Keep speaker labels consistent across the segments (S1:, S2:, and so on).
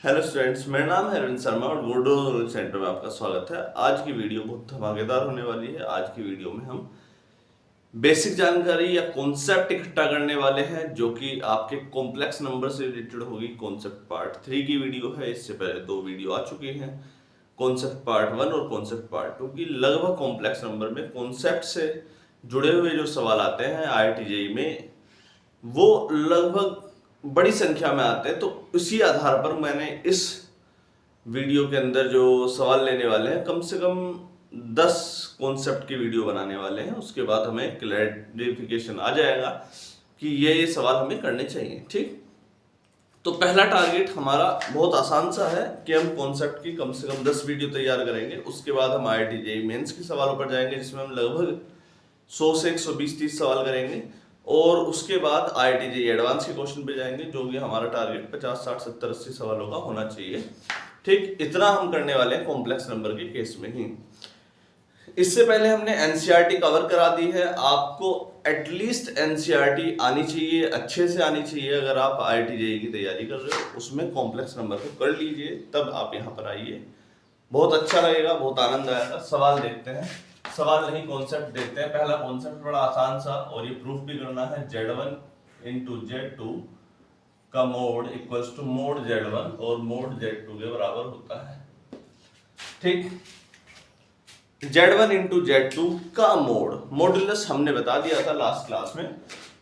S1: Hello students, मेरा नाम है अरविंद शर्मा और बोर्डो नॉलेज सेंटर में आपका स्वागत है। आज की वीडियो बहुत धमाकेदार होने वाली है। आज की वीडियो में हम बेसिक जानकारी या कॉन्सेप्ट इकट्ठा करने वाले हैं जो कि आपके कॉम्प्लेक्स नंबर से रिलेटेड होगी। कॉन्सेप्ट पार्ट 3 की वीडियो है। इससे पहले 2 वीडियो आ चुकी हैं, कॉन्सेप्ट पार्ट 1 और कॉन्सेप्ट पार्ट 2 की। लगभग कॉम्प्लेक्स नंबर में कॉन्सेप्ट से जुड़े हुए जो सवाल आते हैं IIT JEE में, वो लगभग बड़ी संख्या में आते हैं। तो इसी आधार पर मैंने इस वीडियो के अंदर जो सवाल लेने वाले हैं, कम से कम 10 कॉन्सेप्ट की वीडियो बनाने वाले हैं। उसके बाद हमें क्लैरिफिकेशन आ जाएगा कि ये सवाल हमें करने चाहिए। ठीक, तो पहला टारगेट हमारा बहुत आसान सा है कि हम कॉन्सेप्ट की कम से कम 10 वीडियो तैयार करेंगे। उसके बाद हम IIT JEE मेंस के सवालों पर जाएंगे, जिसमें हम लगभग 100 से 120-130 सवाल करेंगे। और उसके बाद IIT JEE एडवांस के क्वेश्चन पे जाएंगे, जो कि हमारा टारगेट 50, 60, 70, 80 सवालों का होना चाहिए। ठीक, इतना हम करने वाले हैं कॉम्प्लेक्स नंबर के केस में ही। इससे पहले हमने NCERT कवर करा दी है। आपको एटलीस्ट NCERT आनी चाहिए, अच्छे से आनी चाहिए। अगर आप IIT JEE की तैयारी कर रहे हो, उसमें कॉम्प्लेक्स नंबर को कर लीजिए, तब आप यहाँ पर आइए। बहुत अच्छा लगेगा, बहुत आनंद आएगा। सवाल देखते हैं, सवाल नहीं कॉन्सेप्ट देखते हैं। पहला कॉन्सेप्ट बड़ा आसान सा, और ये प्रूफ भी करना है। Z1 इंटू Z2 का mode equals to mode Z1 और मोड Z2 के बराबर होता है। ठीक, Z1 इंटू Z2 का मॉडुलस हमने बता दिया था लास्ट क्लास में।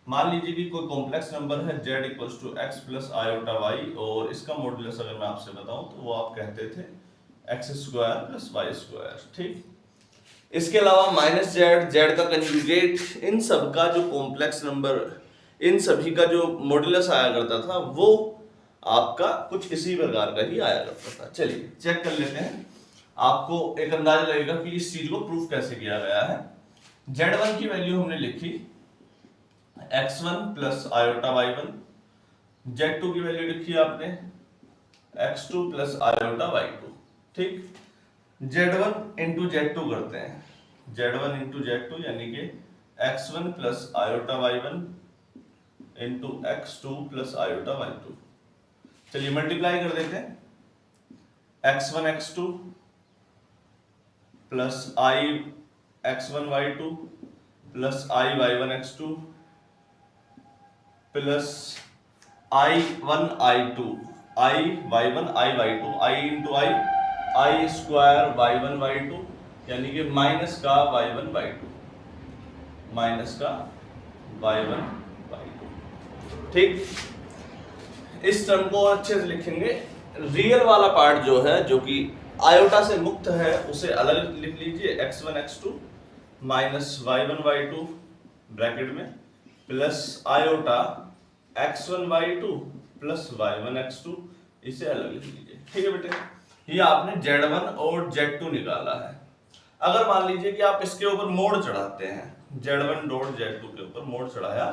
S1: मान लीजिए कि कोई कॉम्प्लेक्स नंबर है Z equals to x plus iota y, और इसका मॉडुलस अगर मैं आपसे बताऊं तो वो आप कहते थे x square plus y square. ठीक, इसके अलावा माइनस z का कंजुगेट, इन सब का जो कॉम्प्लेक्स नंबर, इन सभी का जो मॉडुलस आया करता था, वो आपका कुछ इसी प्रकार का ही आया करता था। चलिए चेक कर लेते हैं, आपको एक अंदाजा लगेगा कि इस चीज को प्रूफ कैसे किया गया है। Z1 की वैल्यू हमने लिखी x1 plus iota y1, Z2 की वैल्यू लिखी आपने x2 प्लस आयोटा y2। ठीक, Z1 इंटू Z2 करते हैं। Z1 इंटू Z2 यानी कि x1 plus iota y1 into x2 plus iota y2। चलिए मल्टीप्लाई कर देते हैं। x1 x2 plus i x1 y2 plus i y1 x2 plus i1 i2 i y1 i y2 i into i square y1 y2 यानी कि minus का y1 y2, minus का y1 y2। ठीक, इस टर्म को अच्छे से लिखेंगे। रियल वाला पार्ट जो है, जो कि आयोटा से मुक्त है, उसे अलग लिख लीजिए। x1 x2 minus y1 y2 bracket में plus iota x1 y2 plus y1 x2, इसे अलग लिख लीजिए। ठीक है बेटे, ये आपने Z1 और Z2 निकाला है। अगर मान लीजिए कि आप इसके ऊपर मोड चढ़ाते हैं, Z1 डॉट Z2 के ऊपर मोड चढ़ाया,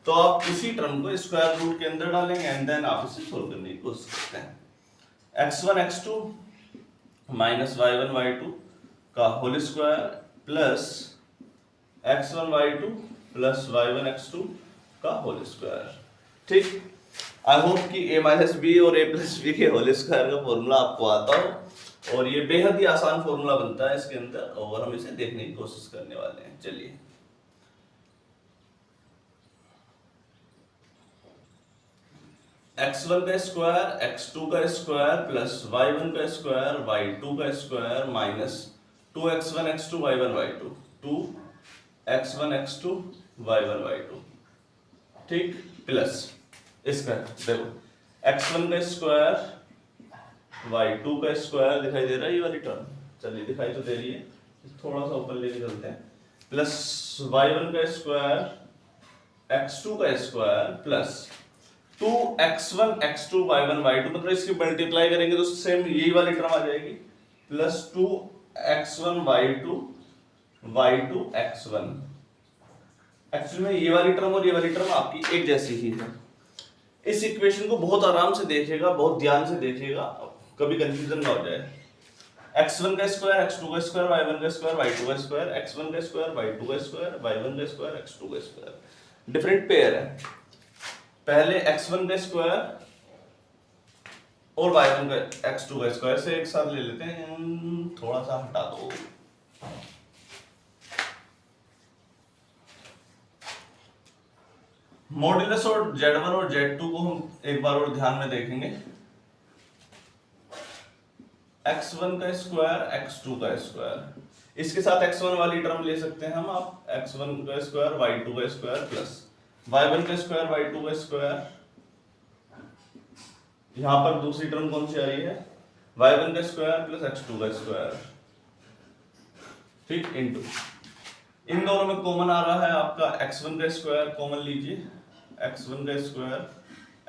S1: तो आप इसी टर्म को स्क्वायर रूट के अंदर डालेंगे एंड देन आप इसे सोल्व करने की कोशिश करते हैं। x1 x2 minus y1 y2 का whole square plus x1 y2 plus y1 x2 का होल स्क्वायर। ठीक, आई होप कि a माइनस बी और a प्लस बी के होल स्क्वायर का फॉर्मूला आपको आता हो, और ये बेहद ही आसान फॉर्मूला बनता है इसके अंदर, और हम इसे देखने की कोशिश करने वाले हैं। चलिए x1 का स्क्वायर x2 का स्क्वायर प्लस y1 का स्क्वायर y2 का square minus 2x1 x2 y1 y2 2x1 x2 y1 y2। ठीक, प्लस इसका देखो x1 का स्क्वायर y2 का स्क्वायर दिखाई दे रहा है, ये वाली टर्म। चलिए दिखाई तो दे रही है, थोड़ा सा ऊपर लेके चलते हैं। प्लस y1 का स्क्वायर x2 का square plus 2x1 x2 y1 y2, मतलब इसकी मल्टीप्लाई करेंगे तो सेम यही वाली टर्म आ जाएगी, plus 2x1 y2 y2 x1। Actually में ये वाली टर्म और ये वाली टर्म आपकी एक जैसी ही है। इस इक्वेशन को बहुत आराम से देखिएगा, बहुत ध्यान से देखिएगा, कभी कंफ्यूजन ना हो जाए। x1 का स्क्वायर x2 का स्क्वायर y1 का स्क्वायर y2 का स्क्वायर, x1 का स्क्वायर y2 का स्क्वायर y1 का स्क्वायर x2 का स्क्वायर, डिफरेंट पेयर है। पहले x1 का स्क्वायर और y1 का x2 का स्क्वायर से एक साथ ले लेते हैं, थोड़ा सा हटा दो। मॉड्यूलस और z1 और z2 को हम एक बार और ध्यान में देखेंगे। x1 का स्क्वायर x2 का स्क्वायर, इसके साथ x1 वाली टर्म ले सकते हैं हम, आप x1 का स्क्वायर y2 का स्क्वायर प्लस y1 का स्क्वायर y2 का स्क्वायर, यहां पर दूसरी टर्म कौन सी आ रही है, y1 का स्क्वायर प्लस x2 का स्क्वायर, ठीक, इनटू इन दोनों में कॉमन आ रहा है आपका x1 का स्क्वायर, कॉमन लीजिए, x1 का square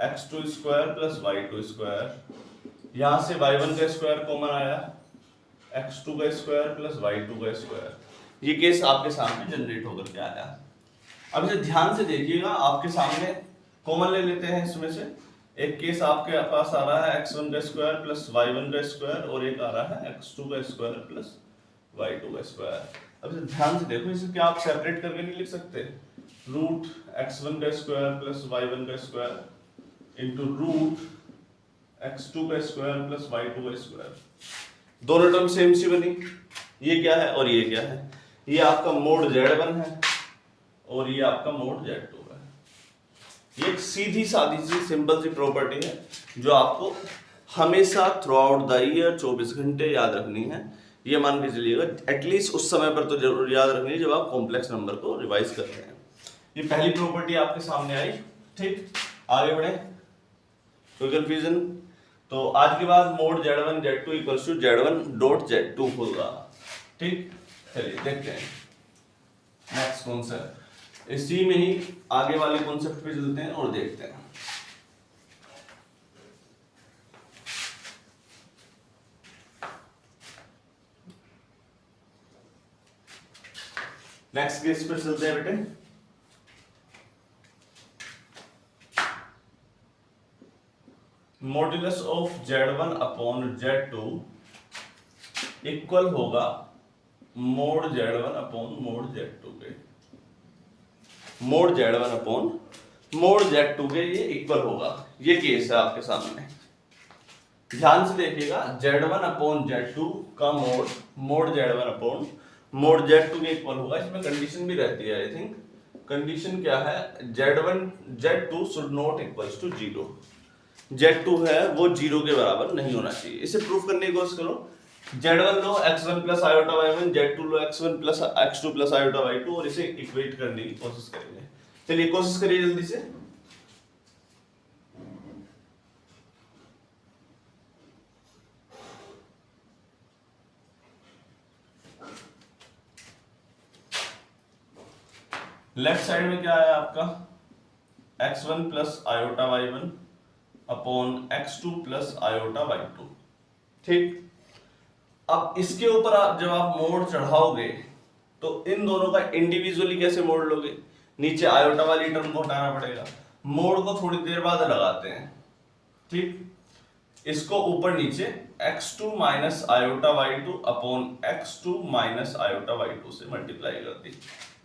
S1: x2 square plus y2 square, यहां से y1 का स्क्वायर कॉमन आया, x2 का स्क्वायर प्लस y2 का स्क्वायर, ये केस आपके सामने जनरेट होकर के आया। अब इसे ध्यान से देखिएगा, आपके सामने कॉमन ले लेते हैं, इसमें से एक केस आपके पास आ रहा है x1 का स्क्वायर प्लस y1 का स्क्वायर, और एक आ रहा है x2 का स्क्वायर प्लस y2 का स्क्वायर। अब इसे ध्यान से देखो, इसे क्या आप सेपरेट करके नहीं लिख सकते, रूट x1 का स्क्वायर प्लस y1 का स्क्वायर इंटू रूट x2 का स्क्वायर प्लस y2 का स्क्वायर, दोनों टर्म सेम सी बनी। ये क्या है और ये क्या है, ये आपका मोड z1 है और ये आपका मोड z2 है। ये एक सीधी सादी सी सिंपल सी प्रॉपर्टी है जो आपको हमेशा थ्रू आउट द ईयर 24 घंटे याद रखनी है। ये मान के चलिएगा, एटलीस्ट उस समय पर तो जरूर याद रखनी है जब आप कॉम्प्लेक्स नंबर को रिवाइज कर रहे हैं। ये पहली प्रॉपर्टी आपके सामने आई, ठीक, आगे बढ़े, कोई कंफ्यूजन? तो आज के बाद mode z1 z2 equals to z1 dot z2 होगा, ठीक। चलिए देखते हैं नेक्स्ट कॉन्सेप्ट, इसी में ही आगे वाले कॉन्सेप्ट पे चलते हैं और देखते हैं। नेक्स्ट केस पे चलते हैं बेटे। Modulus of z1 upon z2 equal होगा mod z1 upon mod z2 के, mode z1 upon mod z2 के ये इक्वल होगा। ये केस है आपके सामने, ध्यान से देखिएगा, z1 अपॉन z2 का mode z1 upon mod z2 के इक्वल होगा। इसमें कंडीशन भी रहती है, आई थिंक कंडीशन क्या है, z2 should not equals to 0, z2 है वो 0 के बराबर नहीं होना चाहिए। इसे प्रूफ करने की कोशिश करो, z1 लो x1 plus iota y1, z2 लो x1 plus x2 plus iota y2, और इसे इक्वेट करने की कोशिश करेंगे। चलिए कोशिश करिए जल्दी से। लेफ्ट साइड में क्या है आपका, x1 plus iota y1 upon x2 plus iota y2, ठीक। अब इसके ऊपर आप जब आप मोड चढ़ाओगे तो इन दोनों का इंडिविजुअली कैसे मोड लोगे, नीचे आयोटा वाली टर्म को हटाना पड़ेगा, मोड को थोड़ी देर बाद लगाते हैं, ठीक। इसको ऊपर नीचे x2 minus iota y2 upon x2 minus iota y2 से मल्टीप्लाई कर दी।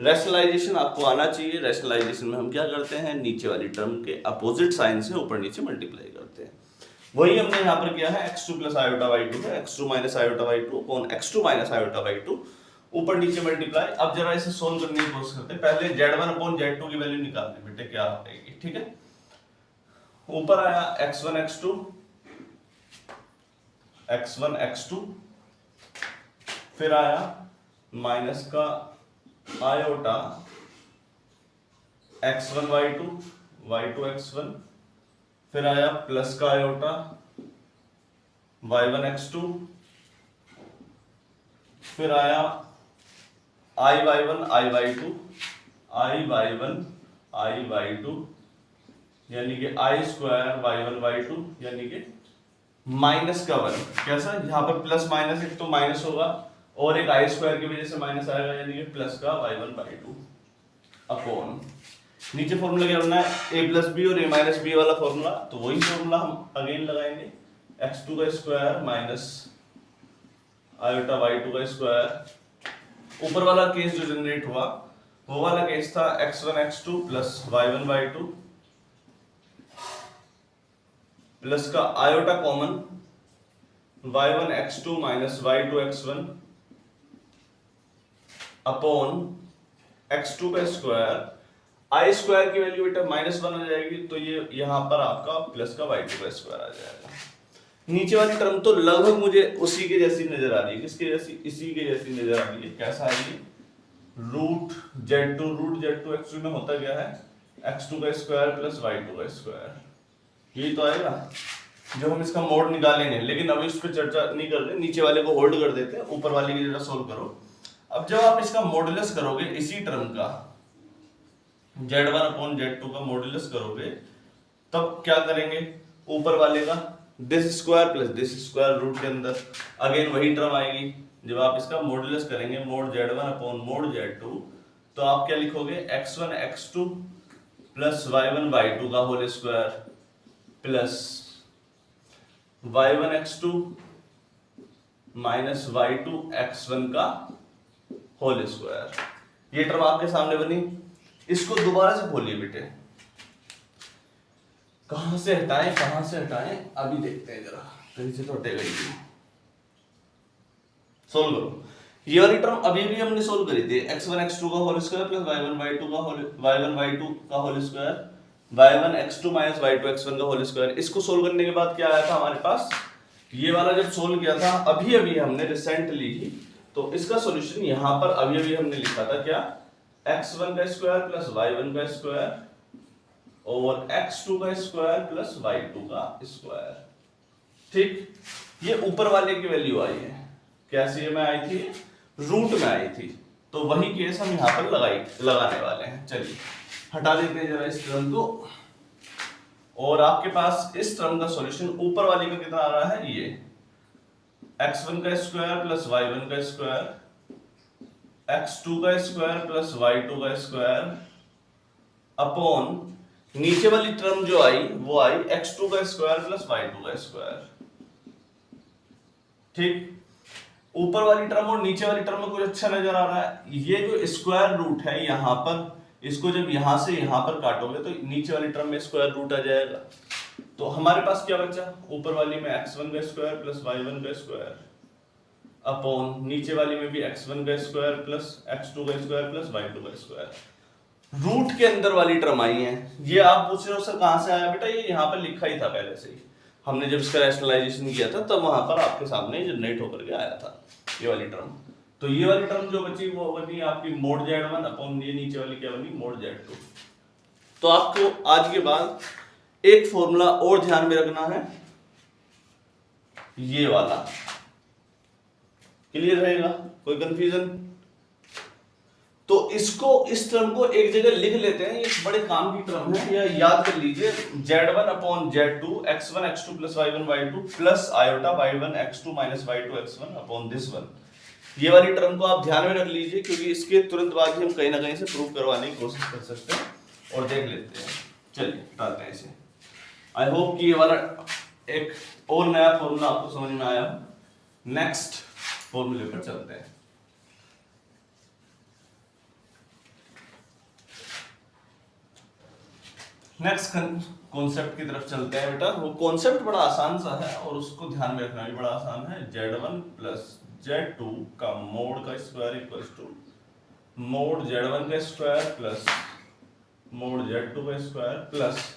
S1: रैशनलाइजेशन आपको आना चाहिए, रैशनलाइजेशन में हम क्या करते हैं, नीचे वाली टर्म के अपोजिट साइन से ऊपर नीचे मल्टीप्लाई करते हैं। वही हमने यहाँ पर किया है, x2 प्लस आयोटा y2 है, x2 minus iota y2 upon x2 minus iota y2, ऊपर नीचे मल्टीप्लाई। अब जरा इसे सोल्व करने की कोशिश करते हैं, पहले z1 अपॉन z2 की वैल्यू निकालनी बेटे, क्या आएगी, ठीक है। ऊपर आया x1 x2, फिर आया माइनस का आयोटा x1 y2 x1, फिर आया प्लस का आयोटा y1 x2, फिर आया i y1 i y2 यानी कि i स्क्वायर y1 y2 यानी कि माइनस का 1, कैसा, यहाँ पर प्लस माइनस, एक तो माइनस होगा और एक i स्क्वायर की वजह से माइनस आएगा, यानी कि प्लस का y1 y2 अपॉन, नीचे फॉर्मूला क्या बनना है, a प्लस बी और a माइनस बी वाला फॉर्मूला, तो वही फॉर्मूला हम अगेन लगाएंगे, x2 का स्क्वायर माइनस आयोटा y2 का स्क्वायर। ऊपर वाला केस जो जनरेट हुआ वो वाला केस था x1 x2 plus y1 y2 plus का iota common y1 x2 minus y2 x1 upon x2 का स्क्वायर, आई स्क्वायर की वैल्यू बेटा -1 हो जाएगी, तो ये यहां पर आपका प्लस का y2 का स्क्वायर आ जाएगा। नीचे वाली टर्म तो लगभग मुझे उसी के जैसी नजर आ रही है। किसके जैसी? इसी के जैसी नजर आ रही है। कैसा आ रही है? रूट z2 x2 में होता क्या है? x2 का स्क्वायर प्लस y2 का स्क्वायर, यही तो आएगा जो हम इसका मोड निकालेंगे। लेकिन अभी इस पर चर्चा नहीं कर रहे, नीचे वाले को होल्ड कर देते हैं, ऊपर वाले की जरा सोल्व करो। अब जब आप इसका मॉडुलस करोगे इसी टर्म का, z1 अपॉन z2 का मॉडुलस करोगे, तब क्या करेंगे? ऊपर वाले का this square plus this square root के अंदर अगेन वही टर्म आएगी। जब आप इसका मॉडुलस करेंगे mode z1 upon mod z2, तो आप क्या लिखोगे? x1 x2 plus y1 y2 का whole square plus y1 x2 minus y2 x1 का होल स्क्वायर। ये टर्म आपके सामने बनी। इसको दोबारा से खोलिए बेटे, कहां से हटाएं अभी देखते हैं, जरा कहीं से तो हटेगा ही। सोल्व करो। ये वाली टर्म अभी भी हमने सोल्व करी थी, x1 x2 का whole square plus y1 y2 का whole square, y1 x2 minus y2 x1 का होल स्क्वायर। इसको सोल्व करने के बाद क्या आया था हमारे पास? ये वाला जब सोल्व किया था अभी अभी हमने रिसेंटली ही, तो इसका सॉल्यूशन यहां पर अभी अभी हमने लिखा था क्या? x1 का स्क्वायर प्लस y1 का स्क्वायर और x2 का स्क्वायर प्लस y2 का स्क्वायर। ठीक, ये ऊपर वाले की वैल्यू आई है। कैसे में आई थी? रूट में आई थी। तो वही केस हम यहां पर लगाने वाले हैं। चलिए हटा देते हैं जरा इस टर्म को, और आपके पास इस टर्म का सॉल्यूशन ऊपर वाले का कितना आ रहा है? ये x1 का स्क्वायर प्लस y1 का स्क्वायर, x2 का स्क्वायर प्लस y2 का स्क्वायर अपॉन नीचे वाली टर्म जो आई वो आई x2 का स्क्वायर प्लस y2 का स्क्वायर। ठीक, ऊपर वाली टर्म और नीचे वाली टर्म में कुछ अच्छा नजर आ रहा है? ये जो स्क्वायर रूट है यहां पर, इसको जब यहां से यहां पर काटोगे तो नीचे वाली टर्म में स्क्वायर रूट आ जाएगा। तो हमारे पास क्या बचा? ऊपर वाली में x1 का स्क्वायर प्लस y1 का स्क्वायर अपॉन नीचे वाली में भी x1 का स्क्वायर प्लस x2 का स्क्वायर प्लस y2 का स्क्वायर। रूट के अंदर वाली टर्म आई है। ये आप पूछ रहे हो सर कहां से आया? बेटा ये यहाँ पर लिखा ही था पहले से ही, हमने जब इसका रैशनलाइजेशन किया था तब वहां पर आपके सामने जनरेट होकर के आया था ये वाली टर्म। तो ये वाली टर्म जो बची वो बनी आपकी मोड z1 अपॉन ये नीचे वाली क्या बनी? Mode z2। तो आपको आज के बाद एक फॉर्मूला और ध्यान में रखना है, ये वाला। क्लियर रहेगा? कोई कंफ्यूजन? तो इसको, इस टर्म को एक जगह लिख लेते हैं, ये बड़े काम की टर्म है, या याद कर लीजिए z1 upon z2 x1 x2 plus y1 y2 plus iota y1 x2 minus y2 x1 upon this one. ये वाली टर्म को आप ध्यान में रख लीजिए, क्योंकि इसके तुरंत बाद ही हम कहीं ना कहीं से प्रूव करवाने की कोशिश कर सकते हैं और देख लेते हैं। चलिए हटाते हैं इसे। आई होप कि ये वाला एक और नया फॉर्मूला आपको समझ में आया। नेक्स्ट फॉर्मूले पर चलते हैं। नेक्स्ट कॉन्सेप्ट की तरफ चलते हैं बेटा। वो कॉन्सेप्ट बड़ा आसान सा है और उसको ध्यान में रखना भी बड़ा आसान है। z1 प्लस z2 का मोड का square equals to mode z1 का स्क्वायर प्लस मोड z2 का square plus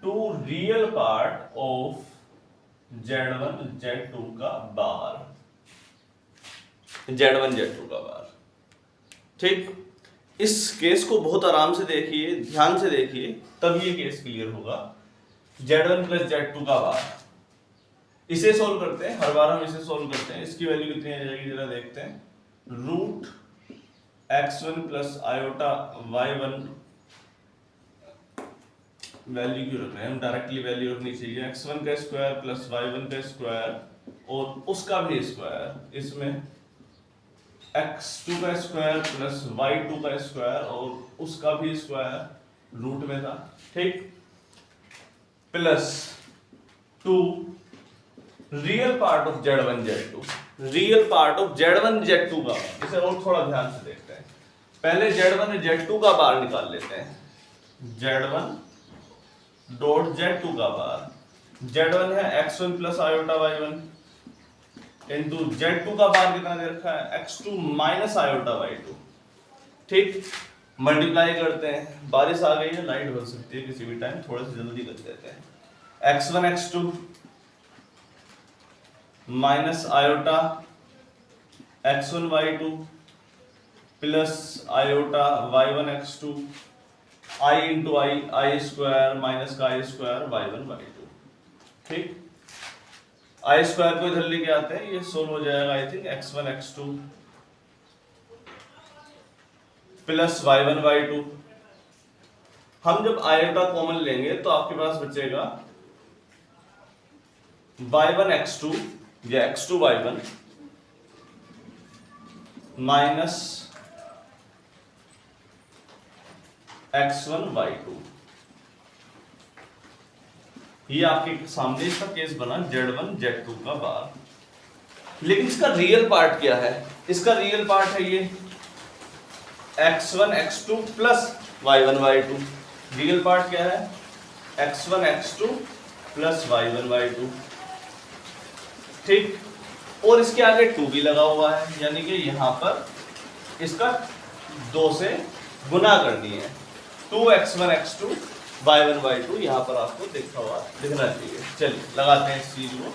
S1: two real part of z1 z2 का बार, z1 z2 का बार। ठीक, इस केस को बहुत आराम से देखिए, ध्यान से देखिए, तब ये केस क्लियर होगा। z1 प्लस z2 का बार, इसे सोल्व करते हैं। हर बार हम इसे सोल्व करते हैं। इसकी वैल्यू कितनी आ जाएगी जरा देखते हैं। Root x1 plus iota y1, value क्यों रख रहे हैं हम? डायरेक्टली वैल्यू रखनी चाहिए। x1 का स्क्वायर प्लस y1 का स्क्वायर और उसका भी स्क्वायर, इसमें x2 का स्क्वायर प्लस y2 का स्क्वायर और उसका भी स्क्वायर रूट में था। ठीक, plus two real part of z1 z2, real part of z1 z2 का। इसे और थोड़ा ध्यान से देखते हैं। पहले z1 z2 का बार निकाल लेते हैं। z1 डॉट z2 का बार Z1 है x1 plus iota y1 into Z2 का बार कितना दे रखा है x2 माइनस आयोटा y2। ठीक, मल्टीप्लाई करते हैं। बारिश आ गई है, लाइट हो सकती है किसी भी टाइम, थोड़ा सा जल्दी कर देते हैं। x1 x2 minus iota x1 y2 plus iota y1 x2 i into I square minus का आई स्क्वायर y1 y2। ठीक, आई स्क्वायर को इधर लेके आते हैं, ये सोल्व हो जाएगा I think x1 x2 plus y1 y2। हम जब आयोटा कॉमन लेंगे तो आपके पास बचेगा y1 x2 या x2 y1 minus x1 y2। ये आपके सामने इसका केस बना Z1 Z2 का बार। लेकिन इसका रियल पार्ट क्या है? इसका रियल पार्ट है ये x1 x2 plus y1 y2। Real part क्या है? x1 x2 plus y1 y2। ठीक, और इसके आगे 2 भी लगा हुआ है, यानी कि यहां पर इसका 2 से गुना करनी है। 2x1 x2 y1 y2 यहाँ पर आपको दिखा हुआ दिखना चाहिए। चलिए लगाते हैं इस चीज को।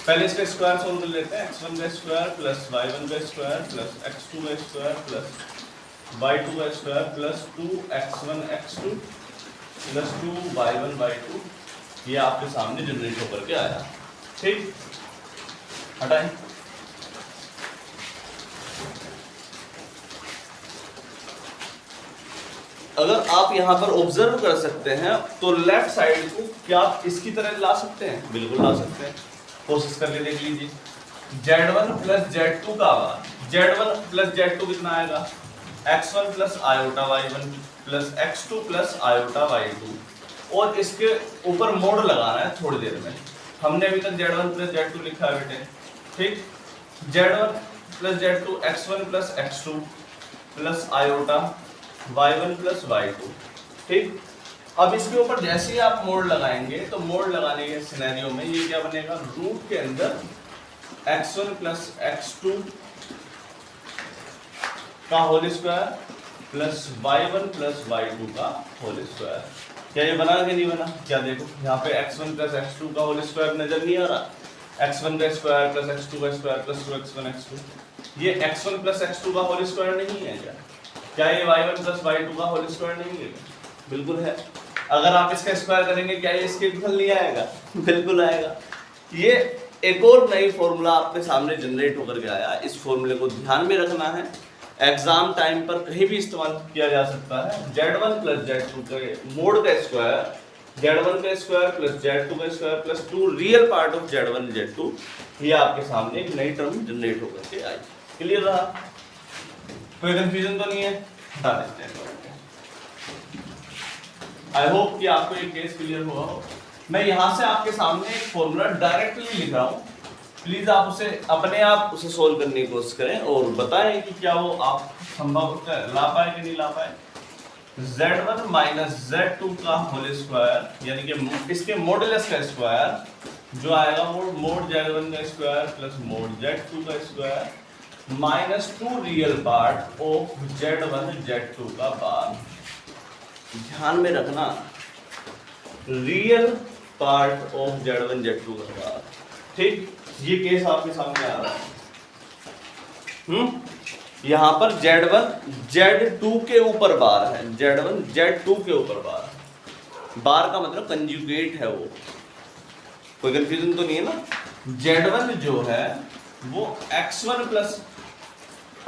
S1: पहले इसका स्क्वायर सोल्व कर लेते हैं। x1 का स्क्वायर प्लस y1 का स्क्वायर प्लस x2 का स्क्वायर प्लस y2 का square plus 2x1 x2 plus 2y1 y2। ये आपके सामने जनरेट होकर के आया। ठीक, हटाएं। अगर आप यहाँ पर ऑब्जर्व कर सकते हैं तो लेफ्ट साइड को क्या आप इसकी तरह ला सकते हैं? बिल्कुल ला सकते हैं। कोशिश करके देख लीजिए। Z1 प्लस Z2 का बार, Z1 प्लस Z2 कितना आएगा? x1 plus iota y1 plus x2 plus iota y2। और इसके ऊपर मोड लगाना है थोड़ी देर में। हमने अभी तक Z1 प्लस Z2 लिखा है बेटे। ठीक, Z1 plus Z2 x1 plus x2 plus iota y1 plus y2। ठीक, अब इसके ऊपर जैसे ही आप मोड लगाएंगे तो मोड लगाने के सिनेरियो में ये क्या बनेगा? रूट के अंदर x1 प्लस x2 का whole square plus y1 plus y2 का होल स्क्वायर। क्या ये बना कि नहीं बना? क्या देखो यहाँ पे x1 प्लस x2 का होल स्क्वायर नजर नहीं आ रहा? x1 का स्क्वायर प्लस x2 का स्क्वायर प्लस 2x1 x2। ये x1 प्लस x2 का होल स्क्वायर नहीं है क्या? क्या ये y1 प्लस y2 का होल स्क्वायर नहीं है? बिल्कुल है। अगर आप इसका स्क्वायर करेंगे क्या ये इसके इक्वल नहीं आएगा? बिल्कुल आएगा। ये एक और नई फॉर्मूला आपके सामने जनरेट होकर के आया। इस फॉर्मूले को ध्यान में रखना है, एग्जाम टाइम पर कहीं भी इस्तेमाल किया जा सकता है। Z1 प्लस Z2 के मोड का स्क्वायर, Z1 का स्क्वायर प्लस Z2 का square plus 2 real part of Z1 Z2। ये आपके सामने एक नई टर्म जनरेट होकर के आई। क्लियर रहा? कोई कंफ्यूजन तो नहीं है? हटा देते हैं। आई होप कि आपको एक केस क्लियर हुआ हो। मैं यहां से आपके सामने एक फॉर्मूला डायरेक्टली लिख रहा हूँ। प्लीज आप उसे अपने आप उसे सोल्व करने की कोशिश करें और बताएं कि क्या वो आप संभव ला पाए कि नहीं ला पाए। Z1 माइनस Z2 का होल स्क्वायर यानी कि इसके मॉडुलस का स्क्वायर जो आएगा मोड Z1 का स्क्वायर प्लस मोड Z2 का square minus 2 real part of Z1 Z2 का बार। ध्यान में रखना, real part of Z1 Z2 का बार। ठीक, ये केस आपके सामने आ रहा है। यहां पर Z1 Z2 के ऊपर बार है, Z1 Z2 के ऊपर बार का मतलब कंजुगेट है वो। कोई कंफ्यूजन तो नहीं है ना? Z1 जो है वो x1 प्लस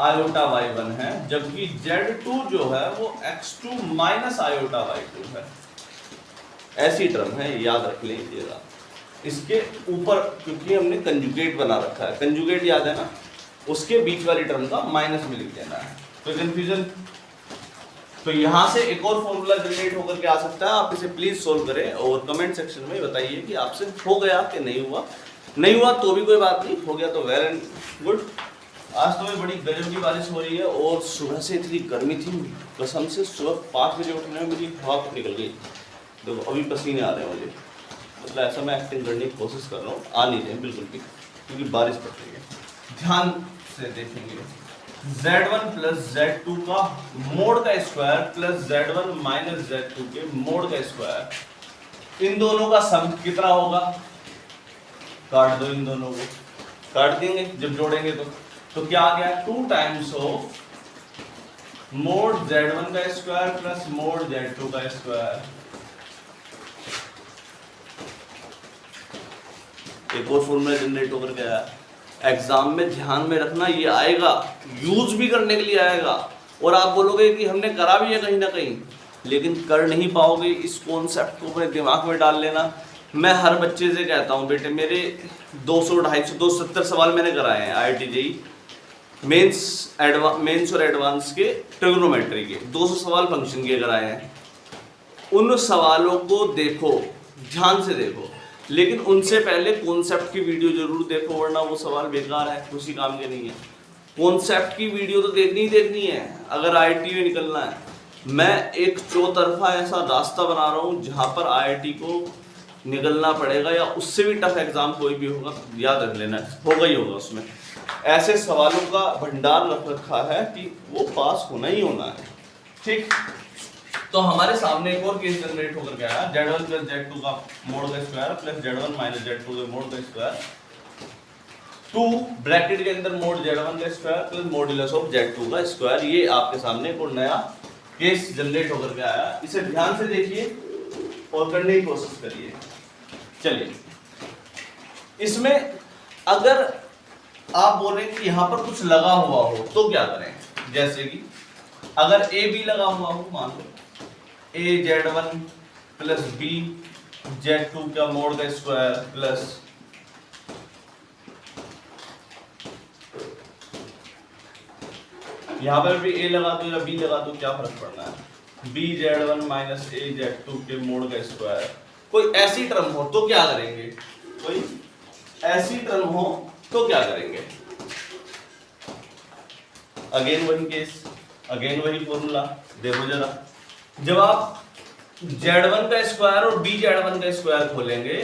S1: आयोटा y1 है, जबकि Z2 जो है वो x2 माइनस आयोटा y2 है। ऐसी टर्म है, याद रख लीजिएगा। इसके ऊपर क्योंकि हमने कंजुगेट बना रखा है, कंजुगेट याद है ना, उसके बीच वाली टर्म का माइनस में लिख देना है। तो कंफ्यूजन, तो यहां से एक और फॉर्मूला जनरेट होकर के आ सकता है। आप इसे प्लीज सोल्व करें और कमेंट सेक्शन में बताइए कि आपसे हो गया कि नहीं हुआ। नहीं हुआ तो भी कोई बात नहीं, हो गया तो वेल एंड गुड। आज तो बड़ी गजब की बारिश हो रही है और सुबह से इतनी गर्मी थी, कसम से सुबह 5 बजे उठने में मेरी हवा निकल गई। देखो अभी पसीने आ रहे हैं मुझे। मतलब ऐसा मैं एक्टिंग करने की कोशिश कर रहा हूँ, आ नहीं रहे बिल्कुल भी क्योंकि बारिश पड़ रही है। ध्यान से देखेंगे, z1 प्लस z2 का मोड का square plus z1 minus z2 के मोड का स्क्वायर, इन दोनों का सम कितना होगा? काट दो, इन दोनों को काट देंगे जब जोड़ेंगे तो क्या आ गया? 2 टाइम्स ऑफ मोड z1 का स्क्वायर प्लस मोड z2 का स्क्वायर। एक और फॉर्मूला जनरेट होकर गया, एग्जाम में ध्यान में रखना, ये आएगा, यूज भी करने के लिए आएगा, और आप बोलोगे कि हमने करा भी है कहीं ना कहीं, लेकिन कर नहीं पाओगे। इस कॉन्सेप्ट को अपने दिमाग में डाल लेना। मैं हर बच्चे से कहता हूँ, बेटे मेरे 200, 250, 270 सवाल मैंने कराए हैं IIT JEE मेंस और एडवांस के ट्रिग्नोमेट्री के 200 सवाल फंक्शन के कराए हैं। उन सवालों को देखो, ध्यान से देखो, लेकिन उनसे पहले कॉन्सेप्ट की वीडियो जरूर देखो, वरना वो सवाल बेकार है, किसी काम के नहीं है। कॉन्सेप्ट की वीडियो तो देखनी ही देखनी है अगर IIT में निकलना है। मैं एक चौतरफा ऐसा रास्ता बना रहा हूँ जहाँ पर IIT को निकलना पड़ेगा, या उससे भी टफ एग्जाम कोई भी होगा, याद रख लेना, होगा ही होगा। उसमें ऐसे सवालों का भंडार रख रखा है कि वो पास होना ही होना है। ठीक, तो हमारे सामने एक और केस जनरेट होकर गया है, z1 प्लस z2 का मोड का square plus z1 minus z2 के मोड का स्क्वायर, 2 ब्रैकेट के अंदर मोड z1 का square plus modulus of z2 का स्क्वायर। ये आपके सामने एक और नया केस जनरेट होकर गया है। इसे ध्यान से देखिए और करने की कोशिश करिए। चलिए, इसमें अगर आप बोले कि यहां पर कुछ लगा हुआ हो तो क्या करें? जैसे कि अगर ए बी लगा हुआ हो, मान लो ए z1 प्लस बी z2 का मोड का स्क्वायर प्लस यहां पर भी ए लगा दो या बी लगा दो, क्या फर्क पड़ना है? बी z1 माइनस ए z2 के मोड का स्क्वायर। कोई ऐसी टर्म हो तो क्या करेंगे? कोई ऐसी टर्म हो तो क्या करेंगे? अगेन वही केस, अगेन वही फॉर्मूला। देखो जरा, जब आप z1 का स्क्वायर और b z1 का स्क्वायर खोलेंगे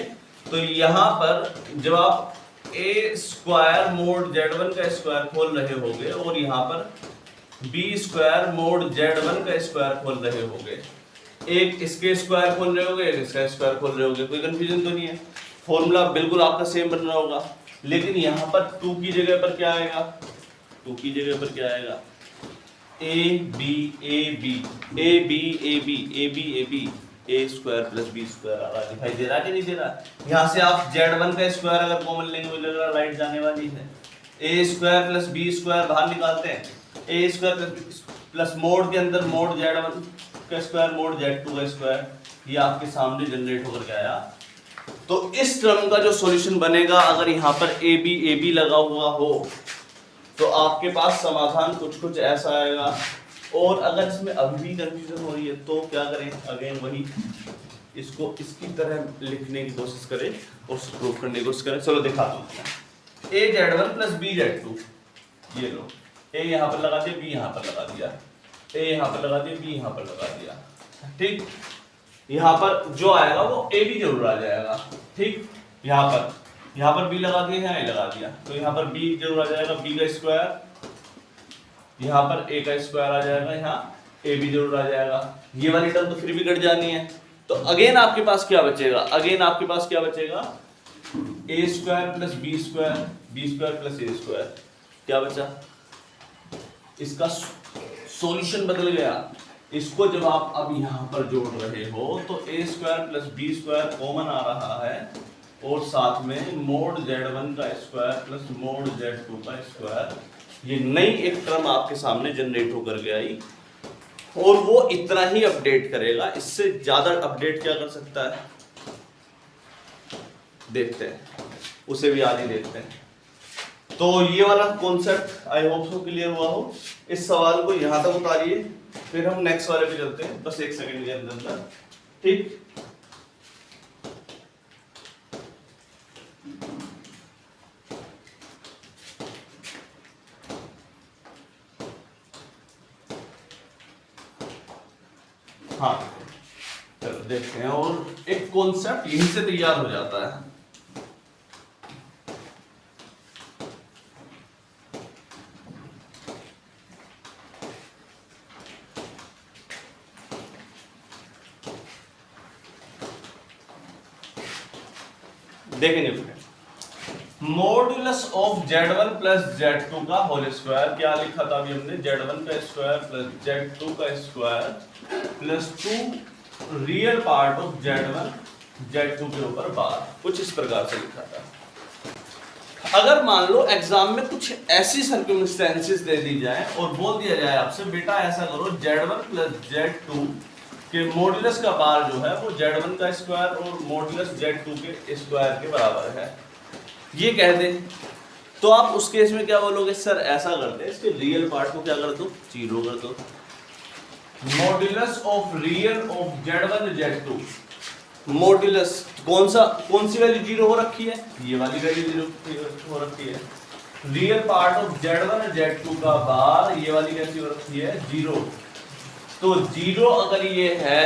S1: तो यहां पर जब आप a स्क्वायर मोड z1 का स्क्वायर खोल रहे होगे और यहां पर b स्क्वायर मोड z1 का स्क्वायर खोल रहे होगे, एक इसके स्क्वायर खोल रहे होगे, एक इसका स्क्वायर खोल रहे होगे, कोई कंफ्यूजन तो नहीं है? फॉर्मूला बिल्कुल आपका सेम बन रहा होगा, लेकिन यहाँ पर 2 की जगह पर क्या आएगा? 2 की जगह पर क्या आएगा? A b a b a b a b a b a b a square plus b square आ रहा है, दिखाई दे रहा है कि नहीं दे रहा? यहाँ से आप z1 का स्क्वायर अगर कॉमन लेंगे, मुझे लग रहा है लाइट जाने वाली है। ए स्क्वायर प्लस बी स्क्वायर बाहर निकालते हैं, ए स्क्वायर प्लस मोड के अंदर मोड z1 का स्क्वायर मोड z2 का स्क्वायर, ये आपके सामने जनरेट होकर के आया। तो इस टर्म का जो सॉल्यूशन बनेगा, अगर यहाँ पर ए बी लगा हुआ हो तो आपके पास समाधान कुछ ऐसा आएगा। और अगर इसमें अभी भी कंफ्यूजन हो रही है तो क्या करें? अगेन वही, इसको इसकी तरह लिखने की कोशिश करें और प्रूव करने की कोशिश करें। चलो दिखा दो, ए z1 प्लस बी z2, ये लो, ए यहाँ पर लगा दिया, बी यहाँ पर लगा दिया, ए यहाँ पर लगा दिया, बी यहाँ पर लगा दिया। ठीक, यहाँ पर जो आएगा वो ए बी जरूर आ जाएगा। ठीक, यहाँ पर बी लगा दिया, यहाँ ए लगा दिया, तो यहाँ पर बी जरूर आ जाएगा, बी का स्क्वायर, यहाँ पर ए का स्क्वायर आ जाएगा, यहाँ ए बी जरूर आ जाएगा। ये वाली टर्म तो फिर भी कट जानी है, तो अगेन आपके पास क्या बचेगा? अगेन आपके पास क्या बचेगा? A square plus b square plus a square. क्या बचा? इसका सॉल्यूशन बदल गया। इसको जब आप अब यहाँ पर जोड़ रहे हो तो a square plus b square common आ रहा है, और साथ में मोड z1 का स्क्वायर प्लस मोड z2 का स्क्वायर, ये नई एक टर्म आपके सामने जनरेट होकर के आई, और वो इतना ही अपडेट करेगा। इससे ज्यादा अपडेट क्या कर सकता है? देखते हैं, उसे भी आज ही देखते हैं। तो ये वाला concept I hope so clear हुआ हो। इस सवाल को यहाँ तक उतारिए, फिर हम नेक्स्ट वाले पे चलते हैं, बस 1 सेकंड के अंदर। ठीक, हाँ चलो देखते हैं और एक कॉन्सेप्ट यहीं से तैयार हो जाता है। देखेंगे modulus of Z1 plus Z2 का होल स्क्वायर, क्या लिखा था अभी हमने, Z1 का स्क्वायर प्लस Z2 का square plus 2 real part of Z1 Z2 के ऊपर बार, कुछ इस प्रकार से लिखा था। अगर मान लो एग्जाम में कुछ ऐसी सर्कमस्टेंसेस दे दी जाए और बोल दिया जाए आपसे बेटा ऐसा करो Z1 प्लस Z2 के मॉड्यूलस का बार जो है वो Z1 का स्क्वायर और मॉड्यूलस Z2 के स्क्वायर के बराबर है, ये कह दे, तो आप उस केस में क्या बोलोगे, सर ऐसा करते हैं इसके रियल पार्ट को क्या कर दो, 0 कर दो। Modulus of real of Z1 Z2, modulus कौन सी वैल्यू 0 हो रखी है, ये वाली वैल्यू 0 हो रखी है। Real part of Z1 Z2 का बार, ये वाली कैसी हो रखी है, 0। तो 0 अगर ये है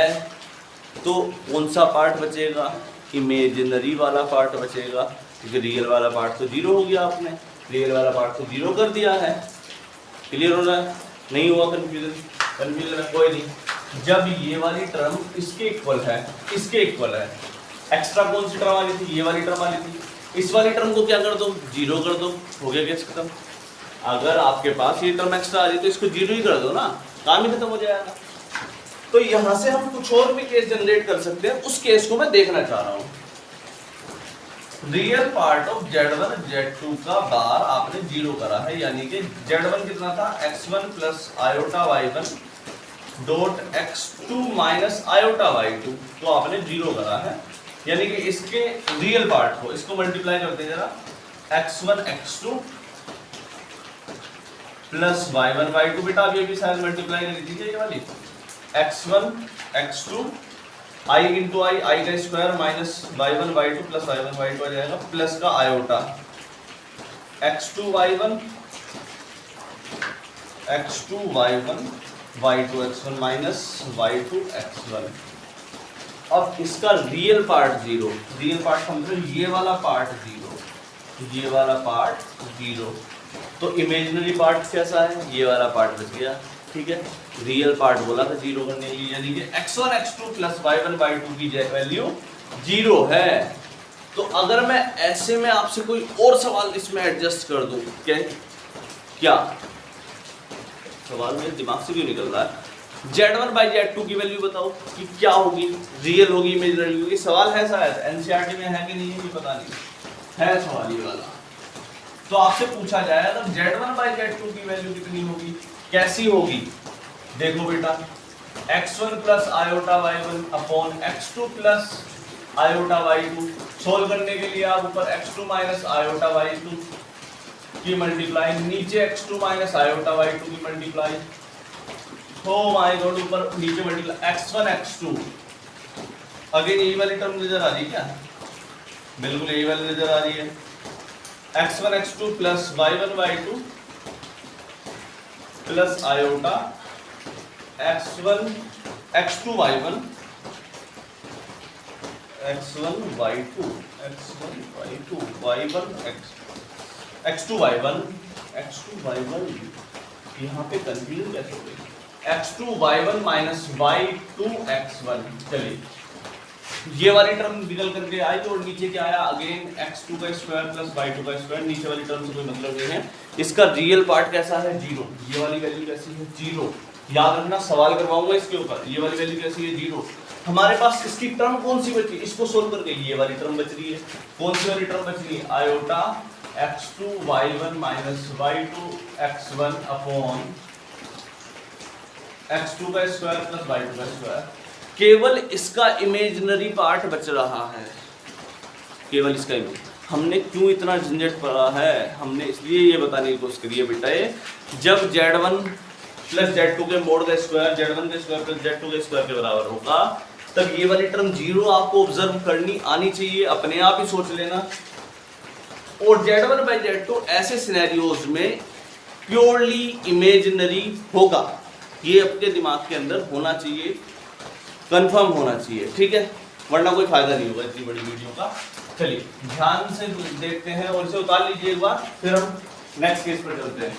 S1: तो कौन सा पार्ट बचेगा, इमेजिनरी वाला पार्ट बचेगा, क्योंकि रियल वाला पार्ट तो 0 हो गया, आपने रियल वाला पार्ट तो 0 कर दिया है। क्लियर हो रहा है, नहीं हुआ कंफ्यूजन है, कोई नहीं। जब ये वाली टर्म इसके इक्वल है, इसके इक्वल है, एक्स्ट्रा कौन सी टर्म आ रही थी, ये वाली टर्म आ रही थी, इस वाली टर्म को क्या कर दो, 0 कर दो, हो गया केस खत्म। अगर आपके पास ये टर्म एक्स्ट्रा आ रही है तो इसको 0 ही कर दो ना, काम ही खत्म हो जाएगा। तो यहां से हम कुछ और भी केस जनरेट कर सकते हैं, उस केस को मैं देखना चाह रहा हूं। Real part of Z1 Z2 का बार आपने 0 करा है, यानी कि Z1 कितना था, x1 plus iota y1 dot x2 minus iota y2, तो आपने 0 करा है, यानी कि इसके रियल पार्ट को इसको मल्टीप्लाई करते हैं जरा, x1 x2 plus y1 y2, बेटा अभी अभी शायद मल्टीप्लाई कर दीजिए ये वाली, x1 x2 i इंटू आई का square minus y1 y2 plus y1 y2 आ जाएगा, प्लस का iota x2 y1 y2 x1 minus y2 x1। अब इसका रियल पार्ट 0, रियल पार्ट समझो ये वाला पार्ट 0, ये वाला पार्ट 0, तो इमेजिनरी पार्ट कैसा है, ये वाला पार्ट बच गया, ठीक है। रियल पार्ट बोला था 0 करने के लिए, यानी कि x1 x2 plus y1 y2 की वैल्यू 0 है। तो अगर मैं ऐसे में आपसे कोई और सवाल इसमें एडजस्ट कर दूं, क्या सवाल मेरे दिमाग से क्यों निकल रहा है, Z1 बाई Z2 की वैल्यू बताओ कि क्या होगी, रियल होगी, इमेजिनरी होगी, सवाल है शायद एनसीईआरटी में है कि नहीं है, पता नहीं, है सवाल ये वाला। तो आपसे पूछा जाए अगर Z1 बाई Z2 की वैल्यू कितनी होगी, कैसी होगी, देखो बेटा x1 plus iota y1 upon x2 plus iota y2, solve करने के लिए आप ऊपर x2 माइनस आयोटा y2 की मल्टीप्लाई, नीचे x2 माइनस आयोटा y2 की मल्टीप्लाई, हो माय गॉड ऊपर नीचे मल्टीप्लाई x1 x2, अगेन यही वाली टर्म नजर आ रही है क्या, बिल्कुल यही वाली नजर आ रही है, x1 x2 plus y1 y2 plus iota x1 x2 y1 x1 y2 x1 y2 y1 x2 y1 x2 y1, यहाँ पे कंफ्यूजन कैसे हो गई, x2 y1 minus y2 x1, चलिए ये वाली टर्म निकल करके आई और नीचे क्या आया, अगेन x2 का स्क्वायर प्लस y2 का स्क्वायर, नीचे वाली टर्म से कोई मतलब नहीं है। इसका रियल पार्ट कैसा है, 0, ये वाली वैल्यू कैसी है, 0, याद रखना सवाल करवाऊंगा इसके ऊपर, ये वाली वैल्यू कैसी है, 0। हमारे पास इसकी टर्म कौन सी बची, इसको सोल्व करके ये वाली टर्म बच रही है, कौन सी वाली टर्म बच रही है, iota x2 y1 minus y2 x1 upon x2 का स्क्वायर प्लस y2 का स्क्वायर, केवल इसका इमेजिनरी पार्ट बच रहा है, केवल इसका इमेज। हमने क्यों इतना झंझट पड़ा है, हमने इसलिए ये बताने की कोशिश करी है बेटा, जब Z1 प्लस Z2 के मोड का स्क्वायर Z1 का स्क्वायर प्लस Z2 के स्क्वायर के बराबर होगा, तब ये वाली टर्म 0 आपको ऑब्जर्व करनी आनी चाहिए, अपने आप ही सोच लेना। और Z1 बाई Z2 ऐसे सिनेरियोज में प्योरली इमेजिनरी होगा, ये आपके दिमाग के अंदर होना चाहिए। कंफर्म होना चाहिए, ठीक है, वरना कोई फायदा नहीं होगा इतनी बड़ी वीडियो का। चलिए ध्यान से देखते हैं और इसे उतार लीजिए एक बार, फिर हम नेक्स्ट केस पर चलते हैं।